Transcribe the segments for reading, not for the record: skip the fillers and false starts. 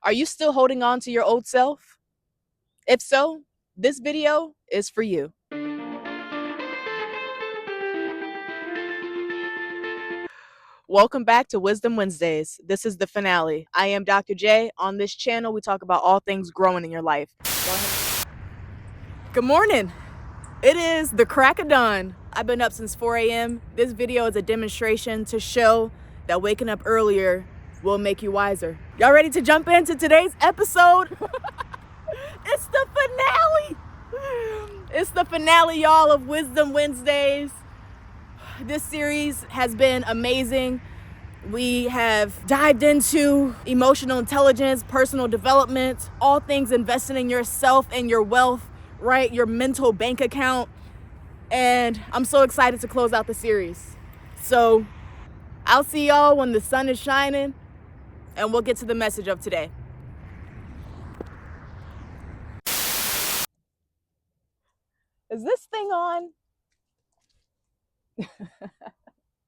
Are you still holding on to your old self? If so, this video is for you. Welcome back to Wisdom Wednesdays. This is the finale. I am Dr. J. On this channel, we talk about all things growing in your life. Go ahead. Good morning. It is the crack of dawn. I've been up since 4 a.m. This video is a demonstration to show that waking up earlier will make you wiser. Y'all ready to jump into today's episode? It's the finale. It's the finale, y'all, of Wisdom Wednesdays. This series has been amazing. We have dived into emotional intelligence, personal development, all things investing in yourself and your wealth, right? Your mental bank account. And I'm so excited to close out the series. So I'll see y'all when the sun is shining, and we'll get to the message of today. Is this thing on?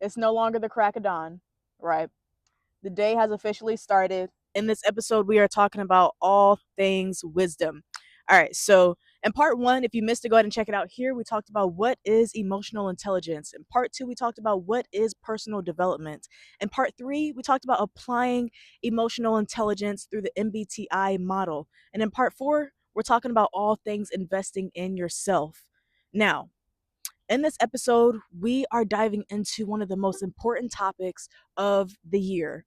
It's no longer the crack of dawn, right? The day has officially started. In this episode, we are talking about all things wisdom. All right, so in part one, if you missed it, go ahead and check it out here. We talked about what is emotional intelligence. In part two, we talked about what is personal development. In part three, we talked about applying emotional intelligence through the MBTI model. And in part four, we're talking about all things investing in yourself. Now, in this episode, we are diving into one of the most important topics of the year,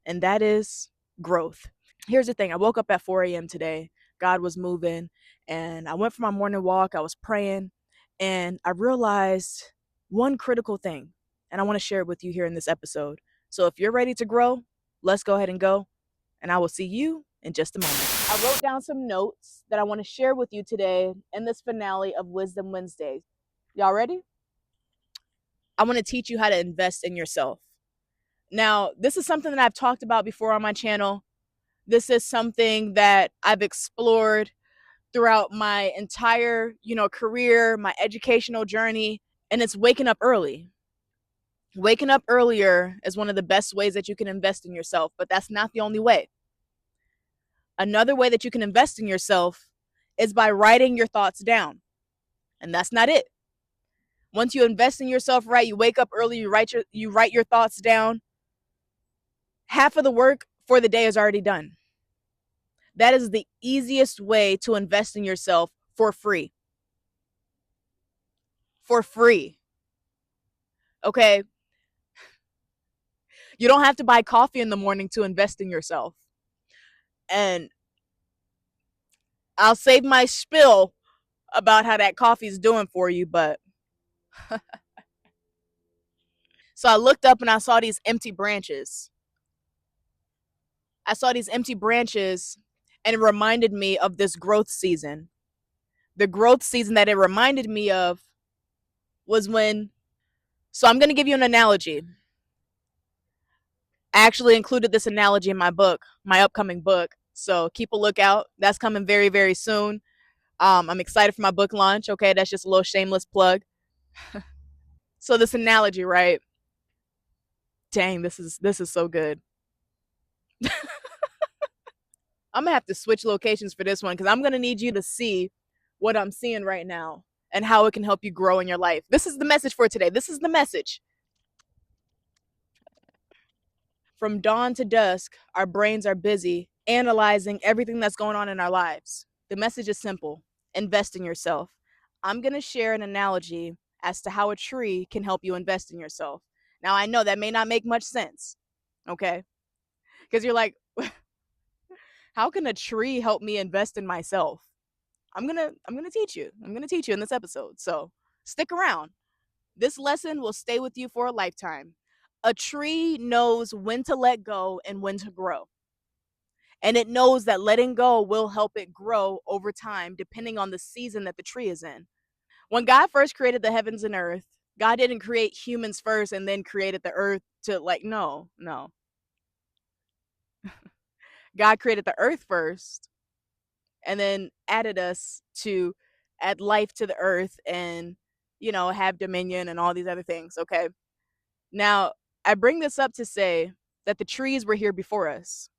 and that is growth. Here's the thing. I woke up at 4 a.m. today. God was moving, and I went for my morning walk. I was praying, and I realized one critical thing, and I want to share it with you here in this episode. So if you're ready to grow, let's go ahead and go, and I will see you in just a moment. I wrote down some notes that I want to share with you today in this finale of Wisdom Wednesdays. Y'all ready? I want to teach you how to invest in yourself. Now, this is something that I've talked about before on my channel. This is something that I've explored throughout my entire, career, my educational journey, and it's waking up early. Waking up earlier is one of the best ways that you can invest in yourself, but that's not the only way. Another way that you can invest in yourself is by writing your thoughts down. And that's not it. Once you invest in yourself, right, you wake up early, you write your thoughts down. Half of the work for the day is already done. That is the easiest way to invest in yourself for free. For free. Okay? You don't have to buy coffee in the morning to invest in yourself. And I'll save my spiel about how that coffee is doing for you, but so I looked up and I saw these empty branches. And it reminded me of this growth season. The growth season that it reminded me of was when, so I'm going to give you an analogy. I actually included this analogy in my book, my upcoming book. So keep a lookout. That's coming very, very soon. I'm excited for my book launch. Okay, that's just a little shameless plug. So this analogy, right? Dang, this is so good. I'm gonna have to switch locations for this one because I'm gonna need you to see what I'm seeing right now and how it can help you grow in your life. This is the message for today. This is the message. From dawn to dusk, our brains are busy analyzing everything that's going on in our lives. The message is simple: invest in yourself. I'm going to share an analogy as to how a tree can help you invest in yourself. Now, I know that may not make much sense, okay? Because you're like, how can a tree help me invest in myself? I'm going to teach you. I'm going to teach you in this episode. So, stick around. This lesson will stay with you for a lifetime. A tree knows when to let go and when to grow. And it knows that letting go will help it grow over time, depending on the season that the tree is in. When God first created the heavens and earth, God didn't create humans first and then created the earth to, no. God created the earth first and then added us to add life to the earth and, have dominion and all these other things, okay? Now, I bring this up to say that the trees were here before us.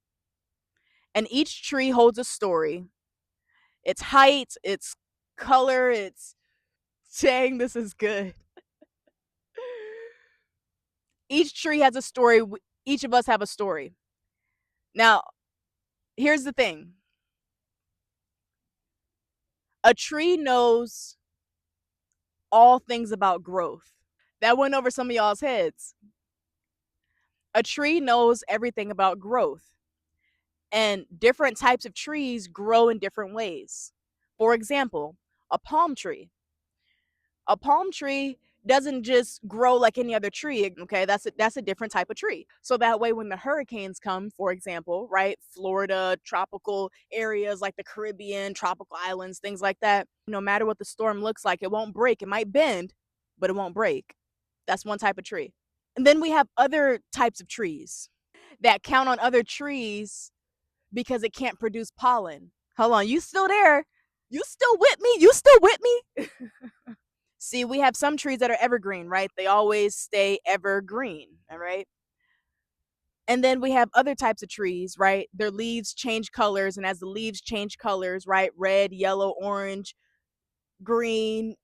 And each tree holds a story. Its height, its color, its dang, this is good. Each tree has a story. Each of us have a story. Now, here's the thing. A tree knows all things about growth. That went over some of y'all's heads. A tree knows everything about growth, and different types of trees grow in different ways. For example, a palm tree. A palm tree doesn't just grow like any other tree. Okay, that's a different type of tree. So that way, when the hurricanes come, for example, right, Florida, tropical areas like the Caribbean, tropical islands, things like that, no matter what the storm looks like, it won't break. It might bend, but it won't break. That's one type of tree. And then we have other types of trees that count on other trees because it can't produce pollen. Hold on, you still there? You still with me? You still with me? See, we have some trees that are evergreen, right? They always stay evergreen, all right? And then we have other types of trees, right? Their leaves change colors, and as the leaves change colors, right? Red, yellow, orange, green,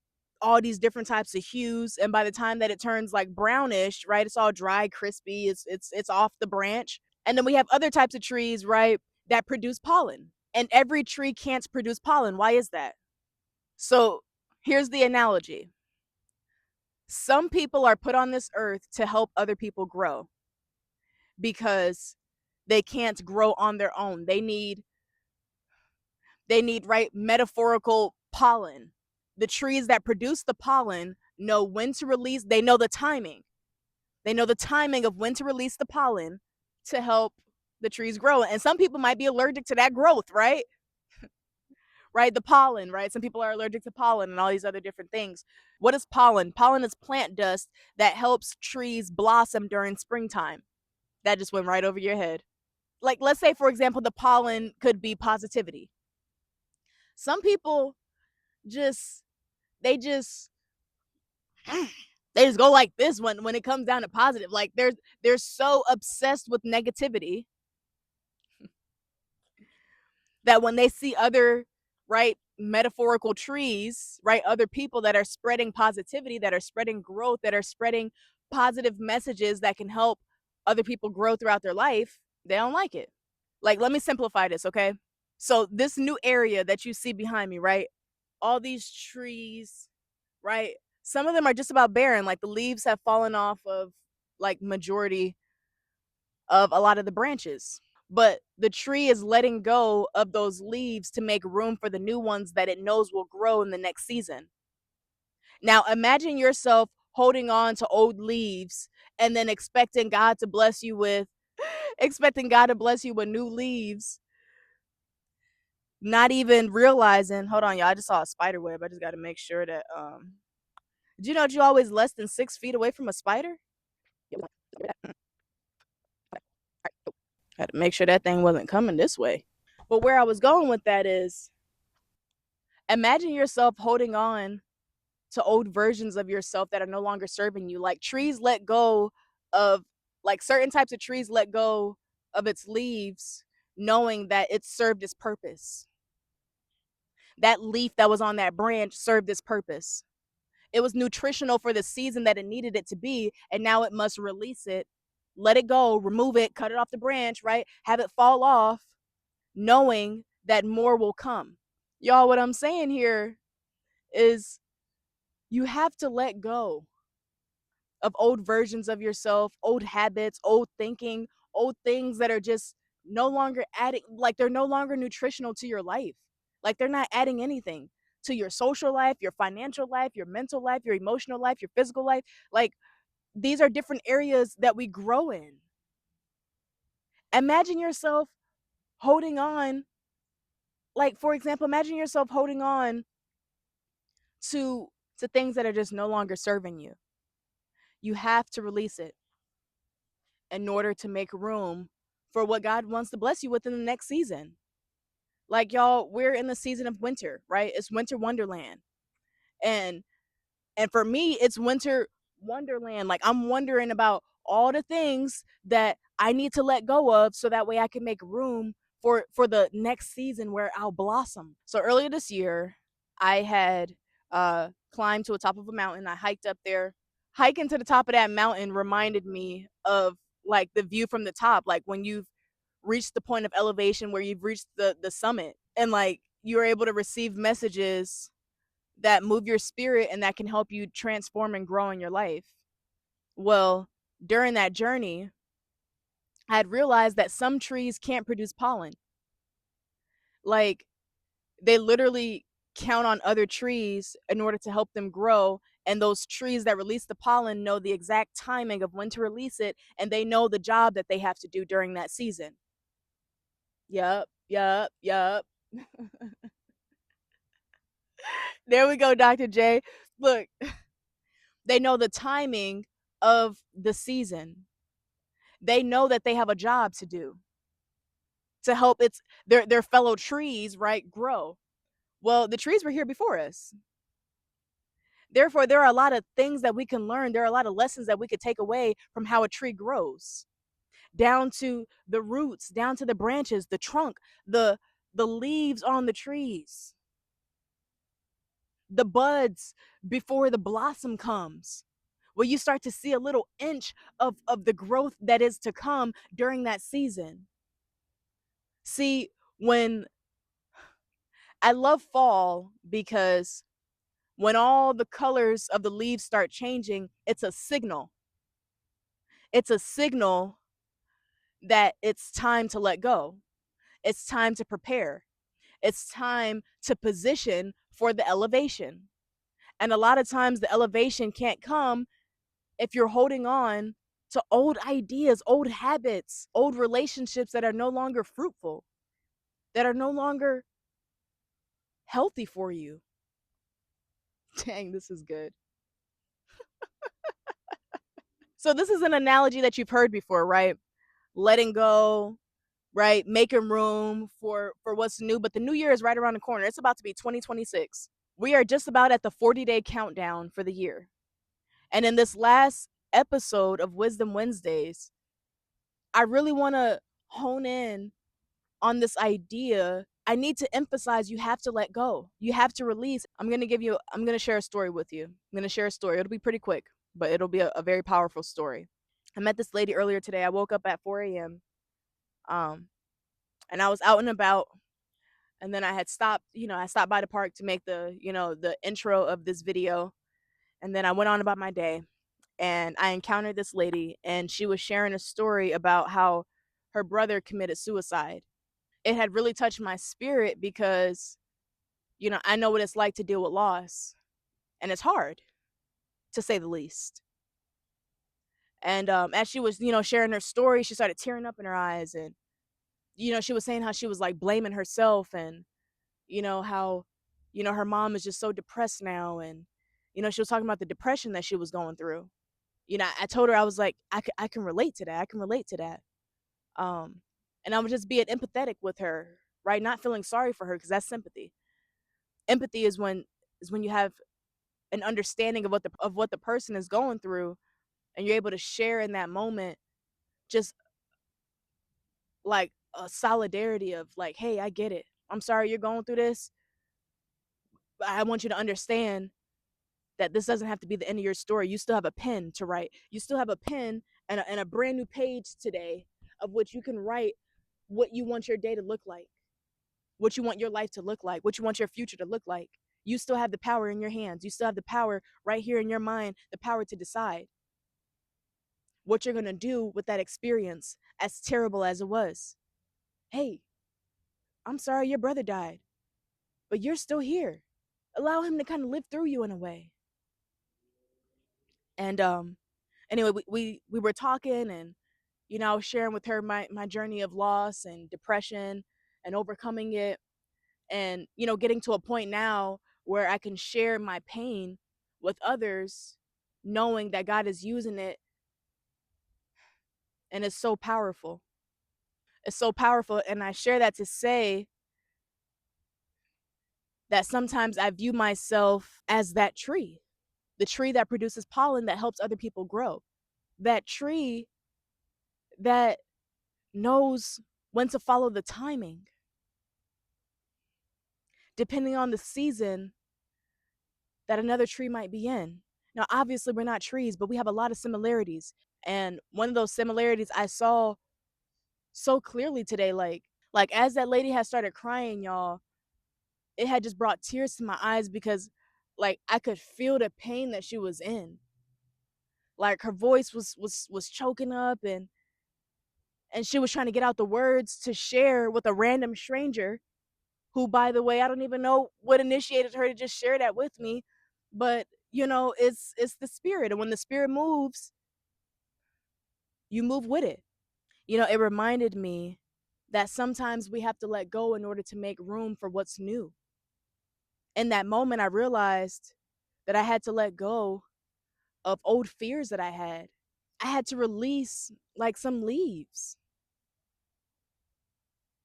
all these different types of hues, and by the time that it turns like brownish, right? It's all dry, crispy, it's off the branch. And then we have other types of trees, right, that produce pollen. And every tree can't produce pollen. Why is that? So, here's the analogy. Some people are put on this earth to help other people grow because they can't grow on their own. They need right metaphorical pollen. The trees that produce the pollen know when to release, they know the timing. They know the timing of when to release the pollen to help the trees grow. And some people might be allergic to that growth, right? Right? The pollen, right? Some people are allergic to pollen and all these other different things. What is pollen? Pollen is plant dust that helps trees blossom during springtime. That just went right over your head. Like, let's say, for example, the pollen could be positivity. Some people just, they just, they just go like this when it comes down to positive. Like, they're so obsessed with negativity that when they see other, right, metaphorical trees, right, other people that are spreading positivity, that are spreading growth, that are spreading positive messages that can help other people grow throughout their life, they don't like it. Like, let me simplify this, okay? So this new area that you see behind me, right? All these trees, right? Some of them are just about barren, like the leaves have fallen off of like majority of a lot of the branches. But the tree is letting go of those leaves to make room for the new ones that it knows will grow in the next season. Now, imagine yourself holding on to old leaves and then expecting God to bless you with new leaves, not even realizing, hold on, y'all, I just saw a spider web. I just got to make sure that did you know that you're always less than 6 feet away from a spider? Had to make sure that thing wasn't coming this way. But where I was going with that is, imagine yourself holding on to old versions of yourself that are no longer serving you. Like trees let go of, like certain types of trees let go of its leaves, knowing that it served its purpose. That leaf that was on that branch served its purpose. It was nutritional for the season that it needed it to be, and now it must release it, let it go, remove it, cut it off the branch, right? Have it fall off, knowing that more will come. Y'all, what I'm saying here is you have to let go of old versions of yourself, old habits, old thinking, old things that are just no longer adding, like they're no longer nutritional to your life. Like they're not adding anything to your social life, your financial life, your mental life, your emotional life, your physical life. Like these are different areas that we grow in. Imagine yourself holding on, like for example, imagine yourself holding on to things that are just no longer serving you. You have to release it in order to make room for what God wants to bless you with in the next season. Like y'all, we're in the season of winter, right? It's winter wonderland. And for me, it's winter wonderland. Like I'm wondering about all the things that I need to let go of so that way I can make room for the next season where I'll blossom. So earlier this year, I had climbed to the top of a mountain. I hiked up there. Hiking to the top of that mountain reminded me of like the view from the top, like when you've reached the point of elevation where you've reached the summit, and like you're able to receive messages that move your spirit and that can help you transform and grow in your life. Well, during that journey, I had realized that some trees can't produce pollen. Like they literally count on other trees in order to help them grow. And those trees that release the pollen know the exact timing of when to release it, and they know the job that they have to do during that season. Yup, yup, yup. There we go, Dr. J. Look, they know the timing of the season. They know that they have a job to do to help their fellow trees, right, grow. Well, the trees were here before us. Therefore, there are a lot of things that we can learn. There are a lot of lessons that we could take away from how a tree grows, down to the roots, down to the branches, the trunk, the leaves on the trees, the buds before the blossom comes. Where you start to see a little inch of the growth that is to come during that season. See, when I love fall because when all the colors of the leaves start changing, it's a signal. It's a signal that it's time to let go. It's time to prepare. It's time to position for the elevation. And a lot of times the elevation can't come if you're holding on to old ideas, old habits, old relationships that are no longer fruitful, that are no longer healthy for you. Dang, this is good. So this is an analogy that you've heard before, right? Letting go, right? Making room for what's new, but the new year is right around the corner. It's about to be 2026. We are just about at the 40-day countdown for the year. And in this last episode of Wisdom Wednesdays, I really want to hone in on this idea. I need to emphasize you have to let go. You have to release. I'm going to share a story with you. I'm going to share a story. It'll be pretty quick, but it'll be a very powerful story. I met this lady earlier today. I woke up at 4 a.m. Um, and I was out and about. And then I had stopped, I stopped by the park to make the intro of this video. And then I went on about my day, and I encountered this lady, and she was sharing a story about how her brother committed suicide. It had really touched my spirit because, I know what it's like to deal with loss, and it's hard, to say the least. And as she was, sharing her story, she started tearing up in her eyes, and she was saying how she was like blaming herself, and how her mom is just so depressed now, and she was talking about the depression that she was going through. I told her, I was like, I can relate to that. I can relate to that. Um, and I was just being empathetic with her, right? Not feeling sorry for her, because that's sympathy. Empathy is when you have an understanding of what the person is going through, and you're able to share in that moment, just like a solidarity of like, hey, I get it. I'm sorry you're going through this, but I want you to understand that this doesn't have to be the end of your story. You still have a pen to write. You still have a pen and a brand new page today of which you can write what you want your day to look like, what you want your life to look like, what you want your future to look like. You still have the power in your hands. You still have the power right here in your mind, the power to decide what you're going to do with that experience, as terrible as it was. Hey, I'm sorry your brother died, but you're still here. Allow him to kind of live through you in a way. And anyway, we were talking, and I was sharing with her my journey of loss and depression and overcoming it, and getting to a point now where I can share my pain with others, knowing that God is using it, and it's so powerful. It's so powerful, and I share that to say that sometimes I view myself as that tree, the tree that produces pollen that helps other people grow, that tree that knows when to follow the timing, depending on the season that another tree might be in. Now, obviously, we're not trees, but we have a lot of similarities. And one of those similarities I saw so clearly today, like as that lady had started crying, y'all, it had just brought tears to my eyes because like I could feel the pain that she was in. Like her voice was choking up, and she was trying to get out the words to share with a random stranger who, by the way, I don't even know what initiated her to just share that with me. But it's the spirit, and when the spirit moves, you move with it. It reminded me that sometimes we have to let go in order to make room for what's new. In that moment, I realized that I had to let go of old fears that I had. I had to release like some leaves,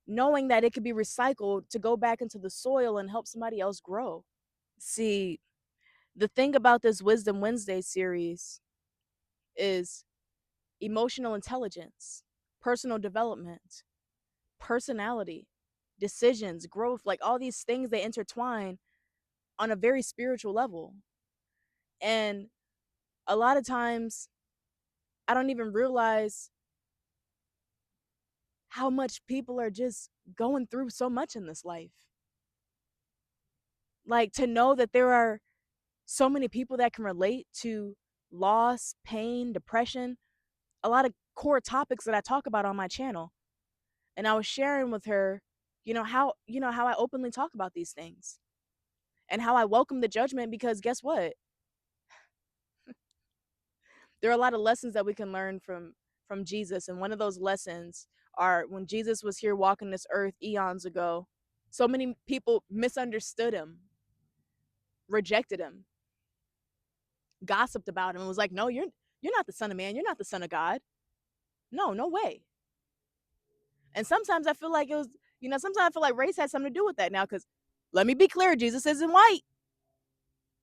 knowing that it could be recycled to go back into the soil and help somebody else grow. See, the thing about this Wisdom Wednesday series is emotional intelligence, personal development, personality, decisions, growth, like all these things they intertwine on a very spiritual level. And a lot of times I don't even realize how much people are just going through so much in this life. Like to know that there are so many people that can relate to loss, pain, depression, a lot of core topics that I talk about on my channel. And I was sharing with her, how I openly talk about these things and how I welcome the judgment because guess what? There are a lot of lessons that we can learn from Jesus, and one of those lessons are when Jesus was here walking this earth eons ago. So many people misunderstood him, rejected him, gossiped about him, and was like, "No, you're not the son of man. You're not the son of God. No, no way." And sometimes I feel like it was, sometimes I feel like race had something to do with that now. Because let me be clear, Jesus isn't white.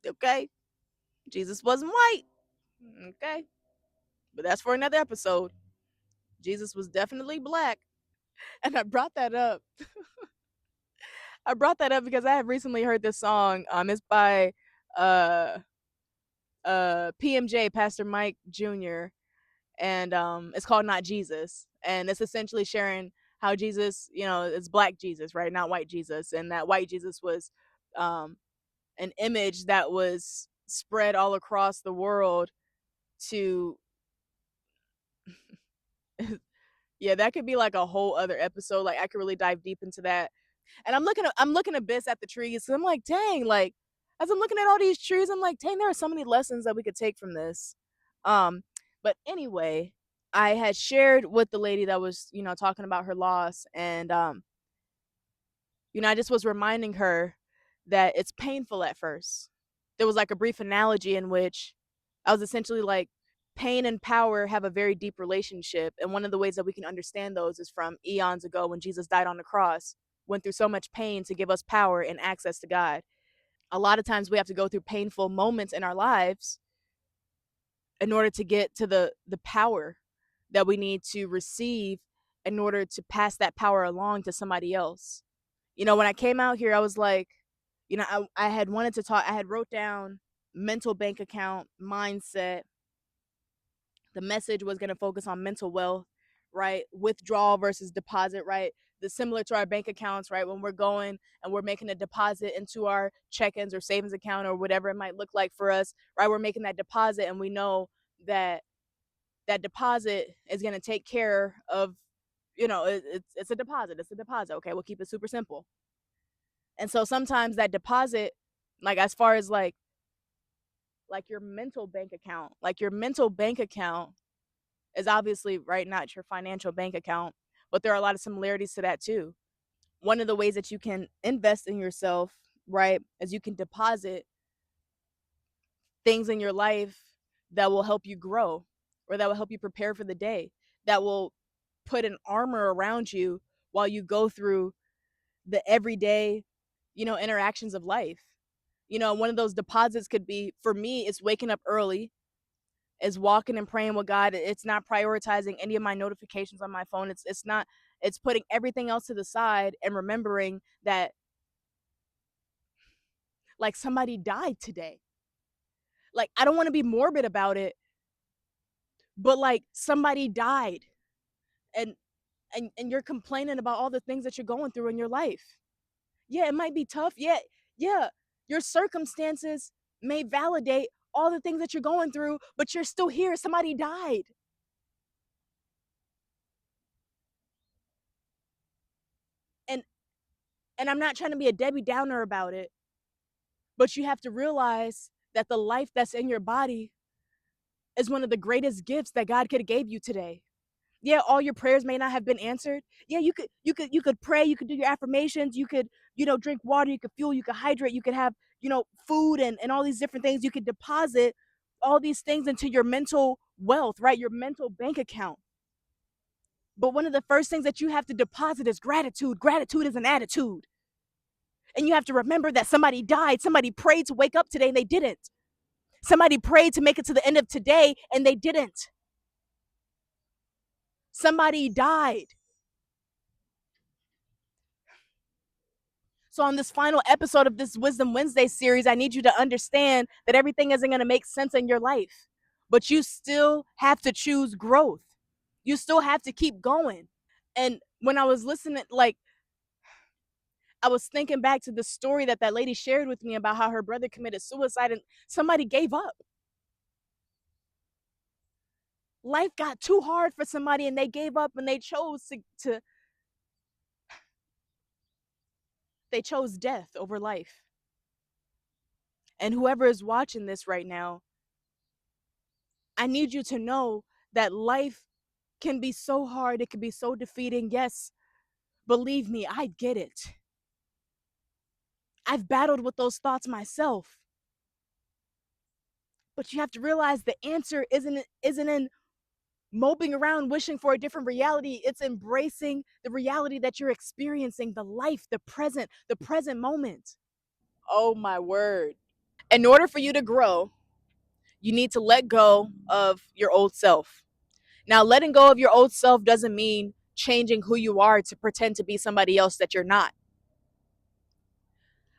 Okay, Jesus wasn't white. Okay, but that's for another episode. Jesus was definitely black, and I brought that up. I brought that up because I have recently heard this song. It's by uh PMJ, Pastor Mike Jr., and it's called Not Jesus, and it's essentially sharing how Jesus, it's black Jesus, right, not white Jesus, and that white Jesus was um an image that was spread all across the world to yeah, that could be like a whole other episode. Like I could really dive deep into that. And I'm looking abyss at the trees. So I'm like, dang, like as I'm looking at all these trees, I'm like, dang, there are so many lessons that we could take from this. Um, but anyway, I had shared with the lady that was, talking about her loss, and I just was reminding her that it's painful at first. There was like a brief analogy in which I was essentially like, pain and power have a very deep relationship. And one of the ways that we can understand those is from eons ago when Jesus died on the cross, went through so much pain to give us power and access to God. A lot of times we have to go through painful moments in our lives in order to get to the power that we need to receive in order to pass that power along to somebody else. When I came out here, I was like, I had wanted to talk, I had wrote down mental bank account, mindset. The message was going to focus on mental wealth, right? Withdrawal versus deposit, right? The similar to our bank accounts, right? When we're going and we're making a deposit into our check-ins or savings account or whatever it might look like for us, right? We're making that deposit and we know that that deposit is going to take care of, it's a deposit. It's a deposit. Okay, we'll keep it super simple. And so sometimes that deposit, like as far as like your mental bank account is obviously, right, not your financial bank account, but there are a lot of similarities to that too. One of the ways that you can invest in yourself, right, is you can deposit things in your life that will help you grow or that will help you prepare for the day, that will put an armor around you while you go through the everyday, interactions of life. One of those deposits could be, for me, it's waking up early, is walking and praying with God. It's not prioritizing any of my notifications on my phone. It's not It's putting everything else to the side and remembering that, like, somebody died today. Like, I don't want to be morbid about it, but like somebody died, and and you're complaining about all the things that you're going through in your life. Yeah, it might be tough. Yeah, yeah. Your circumstances may validate all the things that you're going through, but you're still here. Somebody died. And and I'm not trying to be a Debbie Downer about it, but you have to realize that the life that's in your body is one of the greatest gifts that God could have gave you today. Yeah, all your prayers may not have been answered. Yeah, you could pray, you could do your affirmations, you could, drink water, you could fuel, you could hydrate, you could have, food and all these different things. You could deposit all these things into your mental wealth, right? Your mental bank account. But one of the first things that you have to deposit is gratitude. Gratitude is an attitude. And you have to remember that somebody died. Somebody prayed to wake up today and they didn't. Somebody prayed to make it to the end of today and they didn't. Somebody died. So, on this final episode of this Wisdom Wednesday series, I need you to understand that everything isn't going to make sense in your life, but you still have to choose growth. You still have to keep going. And when I was listening, like, I was thinking back to the story that lady shared with me about how her brother committed suicide and somebody gave up. Life got too hard for somebody and they gave up and they chose to they chose death over life. And whoever is watching this right now, I need you to know that life can be so hard. It can be so defeating. Yes, believe me, I get it. I've battled with those thoughts myself. But you have to realize the answer isn't in moping around wishing for a different reality. It's embracing the reality that you're experiencing, the life, the present moment. Oh my word. In order for you to grow, you need to let go of your old self. Now, letting go of your old self doesn't mean changing who you are to pretend to be somebody else that you're not.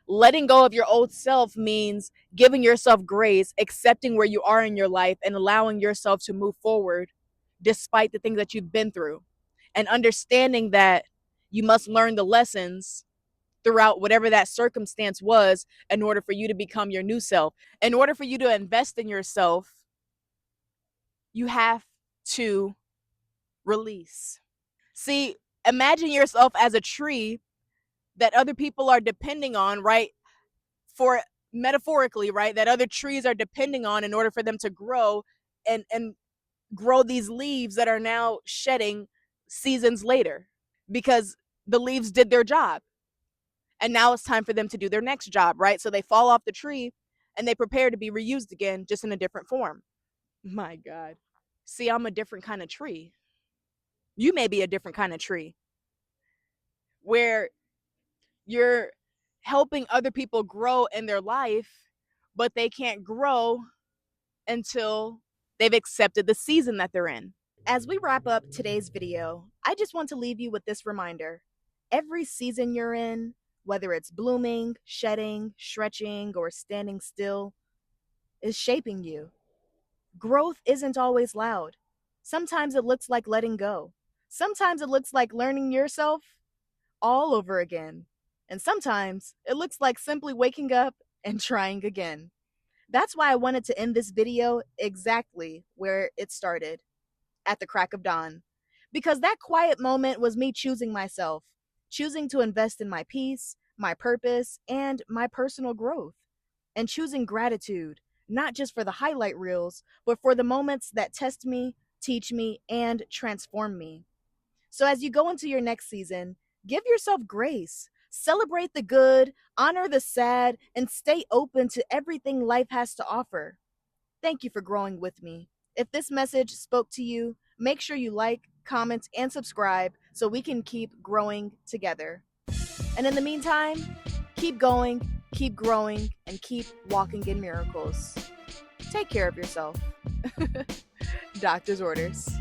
Letting go of your old self means giving yourself grace, accepting where you are in your life, and allowing yourself to move forward despite the things that you've been through, and understanding that you must learn the lessons throughout whatever that circumstance was in order for you to become your new self. In order for you to invest in yourself, you have to release. See, imagine yourself as a tree that other people are depending on, right? For metaphorically, right? That other trees are depending on in order for them to grow and grow these leaves that are now shedding seasons later because the leaves did their job. And now it's time for them to do their next job, right? So they fall off the tree and they prepare to be reused again, just in a different form. My God. See, I'm a different kind of tree. You may be a different kind of tree where you're helping other people grow in their life, but they can't grow until they've accepted the season that they're in. As we wrap up today's video, I just want to leave you with this reminder. Every season you're in, whether it's blooming, shedding, stretching, or standing still, is shaping you. Growth isn't always loud. Sometimes it looks like letting go. Sometimes it looks like learning yourself all over again. And sometimes it looks like simply waking up and trying again. That's why I wanted to end this video exactly where it started, at the crack of dawn. Because that quiet moment was me choosing myself, choosing to invest in my peace, my purpose, and my personal growth, and choosing gratitude, not just for the highlight reels, but for the moments that test me, teach me, and transform me. So as you go into your next season, give yourself grace. Celebrate the good, honor the sad, and stay open to everything life has to offer. Thank you for growing with me. If this message spoke to you, make sure you like, comment, and subscribe so we can keep growing together. And in the meantime, keep going, keep growing, and keep walking in miracles. Take care of yourself. Doctor's orders.